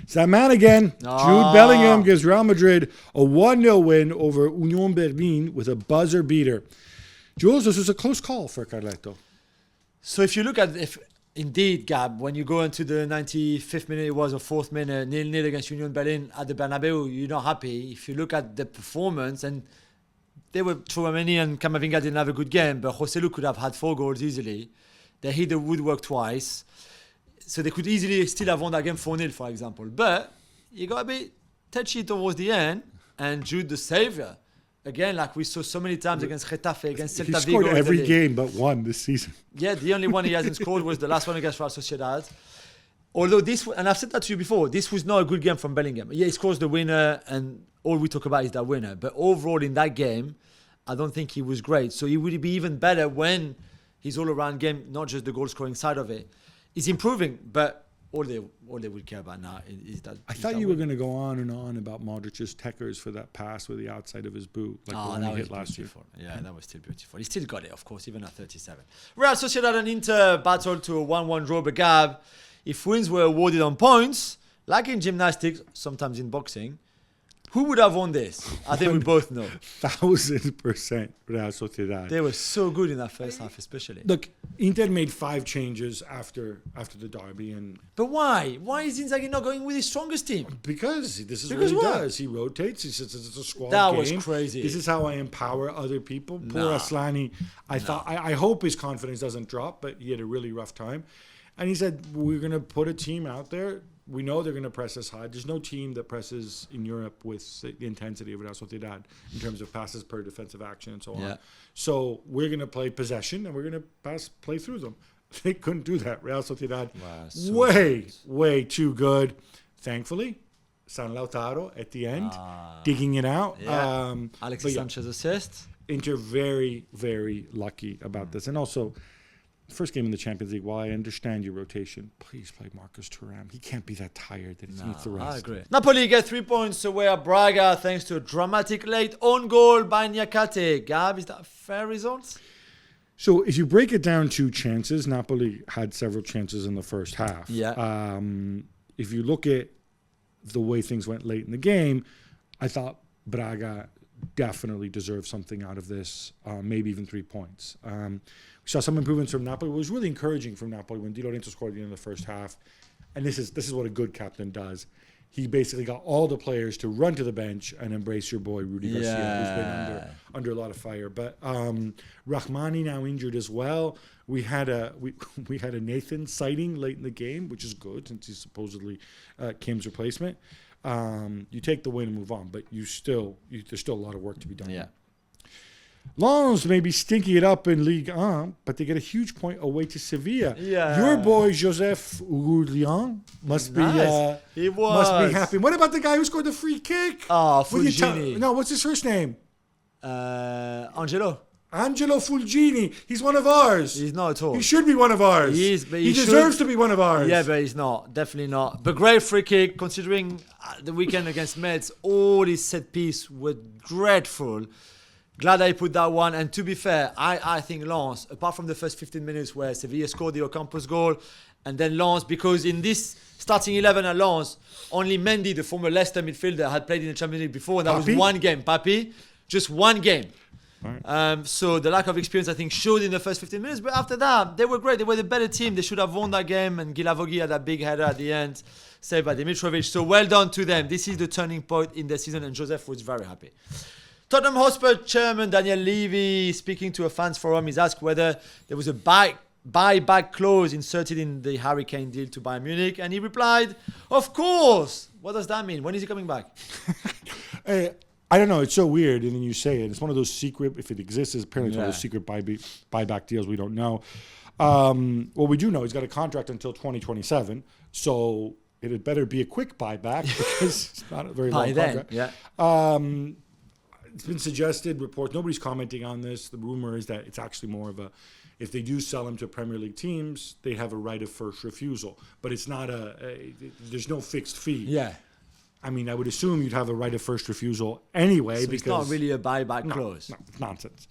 It's that man again. Oh. Jude Bellingham gives Real Madrid a 1-0 win over Union Berlin with a buzzer beater. Jules, this was a close call for Carleto. So if you look at, indeed, Gab, when you go into the 95th minute, it was, or 4th minute, 0-0 against Union Berlin at the Bernabeu, you're not happy. If you look at the performance, and they were Chouameni and Camavinga didn't have a good game, but Joselu could have had 4 goals easily. They hit the woodwork twice. So they could easily still have won that game 4-0, for example. But you got a bit touchy towards the end. And Jude, the saviour, again, like we saw so many times against Getafe, against Celta Vigo. He scored every game but one this season. Yeah, the only one he hasn't scored was the last one against Real Sociedad. Although this, and I've said that to you before, this was not a good game from Bellingham. Yeah, he scores the winner, and all we talk about is that winner. But overall in that game, I don't think he was great. So he would be even better when his all-around game, not just the goal-scoring side of it, is improving. But all they would care about now is that. I thought you were going to go on and on about Modric's techers for that pass with the outside of his boot, like the one he hit last year. Yeah, that was still beautiful. He still got it, of course, even at 37. Real Sociedad and Inter battled to a 1-1 draw. But Gab, if wins were awarded on points, like in gymnastics, sometimes in boxing, who would have won this? I think we both know. 1,000% Real Sociedad. They were so good in that first half, especially. Look, Inter made 5 changes after the derby, but why? Why is Inzaghi not going with his strongest team? Because this is what he does. He rotates. He says it's a squad that game. Was crazy. This is how I empower other people. Poor Aslani. I hope his confidence doesn't drop, but he had a really rough time. And he said, we're going to put a team out there. We know they're going to press us hard. There's no team that presses in Europe with the intensity of Real Sociedad in terms of passes per defensive action and so on. So we're going to play possession and we're going to play through them. They couldn't do that. Real Sociedad, way too good. Thankfully, San Lautaro at the end, digging it out. Yeah. Alexis Sanchez assist. Inter very, very lucky about this. And also, first game in the Champions League, while I understand your rotation, please play Marcus Thuram. He can't be that tired that he needs the rest. I agree. Napoli get 3 points away at Braga thanks to a dramatic late own goal by Niakate. Gab, is that a fair result? So if you break it down to chances, Napoli had several chances in the first half. Yeah. If you look at the way things went late in the game, I thought Braga definitely deserved something out of this, maybe even 3 points. We saw some improvements from Napoli. It was really encouraging from Napoli when Di Lorenzo scored at the end of the first half. And this is what a good captain does. He basically got all the players to run to the bench and embrace your boy Rudy Garcia, who's been under a lot of fire. But Rahmani now injured as well. We had a Nathan sighting late in the game, which is good since he's supposedly Kim's replacement. You take the win and move on, but there's still a lot of work to be done. Yeah. Lens may be stinking it up in Ligue 1, but they get a huge point away to Sevilla. Yeah. Your boy Joseph Julien must be happy. What about the guy who scored the free kick? Fulgini. What's his first name? Angelo Fulgini. He's one of ours. He's not at all. He should be one of ours. He is, but he deserves to be one of ours. Yeah, but he's not. Definitely not. But great free kick, considering the weekend against Metz, all his set piece were dreadful. Glad I put that one. And to be fair, I think Lens, apart from the first 15 minutes where Sevilla scored the Ocampos goal, and then Lens, because in this starting 11 at Lens, only Mendy, the former Leicester midfielder, had played in the Champions League before, and that was one game. Papi, just one game. Right. So the lack of experience, I think, showed in the first 15 minutes. But after that, they were great. They were the better team. They should have won that game. And Gilavogi had that big header at the end, saved by Dimitrovic. So well done to them. This is the turning point in the season, and Joseph was very happy. Tottenham Hotspur chairman Daniel Levy, speaking to a fans forum, is asked whether there was a buyback clause inserted in the Harry Kane deal to Bayern Munich, and he replied, "Of course." What does that mean? When is he coming back? I don't know. It's so weird, and then you say it. It's one of those secret, if it exists, it's apparently one of those secret buyback deals we don't know. Well, we do know he's got a contract until 2027, so it had better be a quick buyback because it's not a very long contract. Yeah. It's been suggested, reports, nobody's commenting on this. The rumor is that it's actually more of if they do sell him to Premier League teams, they have a right of first refusal. But it's not there's no fixed fee. Yeah. I mean, I would assume you'd have a right of first refusal anyway. So it's not really a buyback clause. No, it's nonsense.